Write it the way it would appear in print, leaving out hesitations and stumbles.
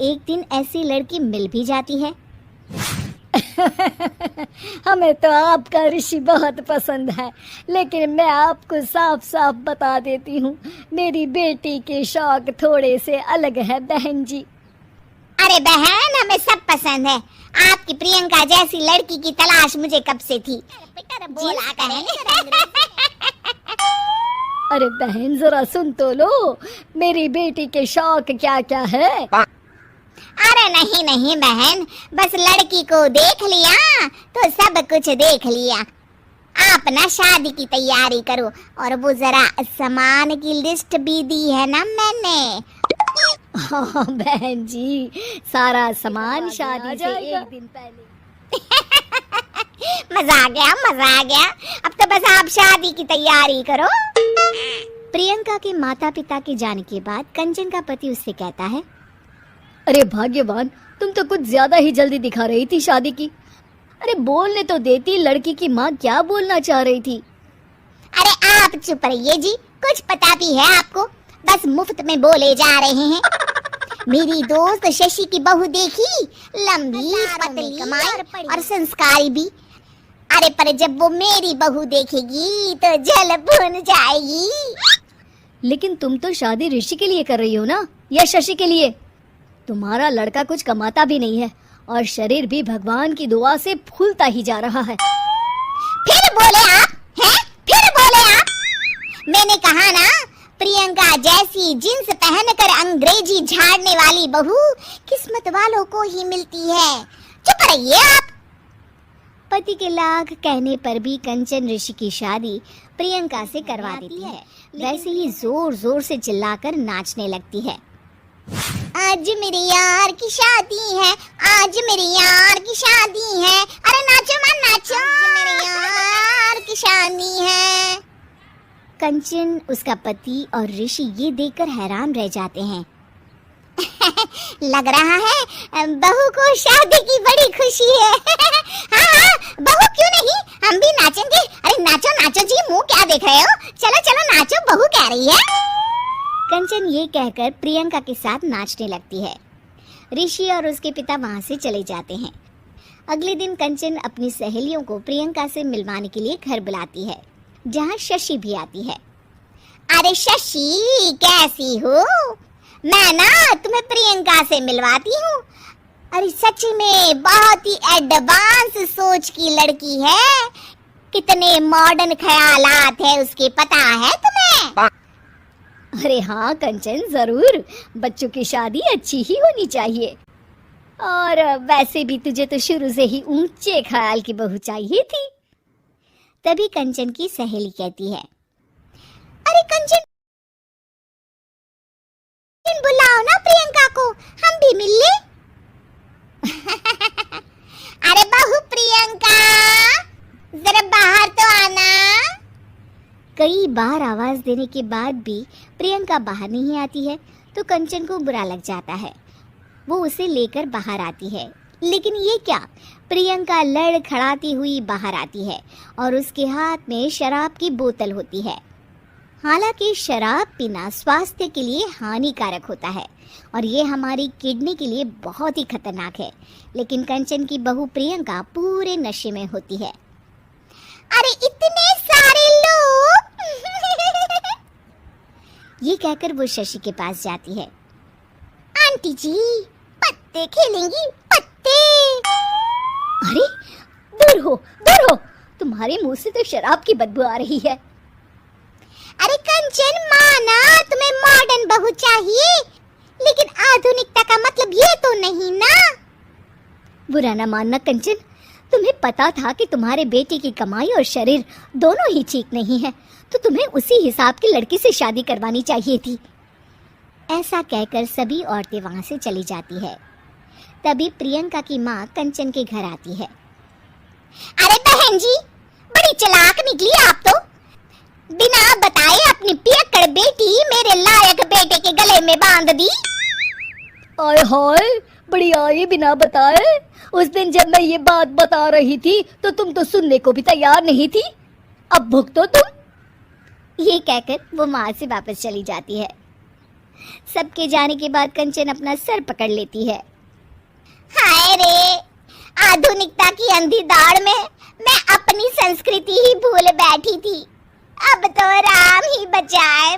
एक दिन ऐसी लड़की मिल भी जाती है। हमें तो आपका ऋषि बहुत पसंद है, लेकिन मैं आपको साफ साफ बता देती हूँ, मेरी बेटी के शौक थोड़े से अलग है बहन जी। अरे बहन, हमें सब पसंद है। आपकी प्रियंका जैसी लड़की की तलाश मुझे कब से थी। अरे बहन जरा सुन तो लो, मेरी बेटी के शौक क्या क्या है। अरे नहीं नहीं बहन, बस लड़की को देख लिया तो सब कुछ देख लिया। आप ना शादी की तैयारी करो, और वो जरा सामान की लिस्ट भी दी है ना मैंने। हाँ बहन जी, सारा सामान शादी से एक दिन पहले। मजा आ गया, मजा आ गया। अब तो बस आप शादी की तैयारी करो। प्रियंका के माता पिता के जाने के बाद कंचन का पति उससे कहता है, अरे भाग्यवान, तुम तो कुछ ज्यादा ही जल्दी दिखा रही थी शादी की। अरे बोलने तो देती, लड़की की माँ क्या बोलना चाह रही थी। अरे आप चुप रहिए जी, कुछ पता भी है आपको, बस मुफ्त में बोले जा रहे हैं। मेरी दोस्त शशि की बहू देखी, लंबी पतली और संस्कारी भी। अरे पर जब वो मेरी बहू देखेगी तो जल भुन जाएगी। लेकिन तुम तो शादी ऋषि के लिए कर रही हो ना, या शशि के लिए? तुम्हारा लड़का कुछ कमाता भी नहीं है और शरीर भी भगवान की दुआ से फूलता ही जा रहा है। फिर बोले आप हैं? फिर बोले आप? मैंने कहा ना, प्रियंका जैसी जींस पहनकर अंग्रेजी झाड़ने वाली बहू किस्मत वालों को ही मिलती है। चुप रहिए आप। पति के लाख कहने पर भी कंचन ऋषि की शादी प्रियंका से करवा देती है। वैसे ही जोर जोर से चिल्लाकर नाचने लगती है। आज मेरे यार की शादी है, आज मेरे यार की शादी है। अरे नाचो मां नाचो, मेरे यार की शादी है। कंचन, उसका पति और ऋषि ये देखकर हैरान रह जाते हैं। लग रहा है बहू को शादी की बड़ी खुशी है। हाँ, बहू क्यों नहीं, हम भी नाचेंगे। अरे नाचो नाचो जी, मुंह क्या देख रहे हो, चलो चलो नाचो, बहू कह रही है। कंचन ये कहकर प्रियंका के साथ नाचने लगती है। ऋषि और उसके पिता वहां से चले जाते हैं। अगले दिन कंचन अपनी सहेलियों को प्रियंका से मिलवाने के लिए घर बुलाती है, जहाँ शशि भी आती है। अरे शशि, कैसी हो? मैं ना तुम्हें प्रियंका से मिलवाती हूँ। अरे सच में बहुत ही एडवांस सोच की लड़की है, कितने मॉडर्न ख्यालात है उसके, पता है तुम्हें? अरे हाँ कंचन, जरूर, बच्चों की शादी अच्छी ही होनी चाहिए। और वैसे भी तुझे तो शुरू से ही ऊंचे ख्याल की बहू चाहिए थी। तभी कंचन की सहेली कहती है, अरे कंचन बुलाओ ना प्रियंका को, हम भी मिल ले। अरे बहू प्रियंका, जरा बाहर तो आना। कई बार आवाज देने के बाद भी प्रियंका बाहर नहीं आती है तो कंचन को बुरा लग जाता है। वो उसे लेकर बाहर आती है, लेकिन ये क्या, प्रियंका लड़खड़ाती हुई बाहर आती है और उसके हाथ में शराब की बोतल होती है। हालांकि शराब पीना स्वास्थ्य के लिए हानिकारक होता है और ये हमारी किडनी के लिए बहुत ही खतरनाक है, लेकिन कंचन की बहू प्रियंका पूरे नशे में होती है। अरे इतने सारे लोग। ये कहकर वो शशि के पास जाती है। आंटी जी, पत्ते खेलेंगी, पत्ते। अरे दूर हो, दूर हो, तुम्हारे मुंह से तो शराब की बदबू आ रही है। अरे कंचन, माना तुम्हें मॉडर्न बहू चाहिए, लेकिन आधुनिकता का मतलब ये तो नहीं ना। बुरा ना मानना कंचन, तुम्हें पता था कि तुम्हारे बेटे की कमाई और शरीर दोनों ही ठीक नहीं है, तो तुम्हें उसी हिसाब की लड़की से शादी करवानी चाहिए थी। ऐसा कहकर सभी औरतें वहां से चली जाती है। तभी प्रियंका की माँ कंचन के घर आती है। अरे बहन जी, बड़ी चालाक निकली आप तो, बिना बताए अपनी पियक्कड़ बेटी मेरे लायक बेटे के गले में बांध दी। आय हाय, बड़ी आई बिना बताए। उस दिन जब मैं ये बात बता रही थी तो तुम तो सुनने को भी तैयार नहीं थी, अब भुगतो तुम। ये कहकर वो माँ से वापस चली जाती है। सबके जाने के बाद कंचन अपना सर पकड़ लेती है। हाय रे, आधुनिकता की अंधी दौड़ में मैं अपनी संस्कृति ही भूल बैठी थी। अब तो राम ही बचाए।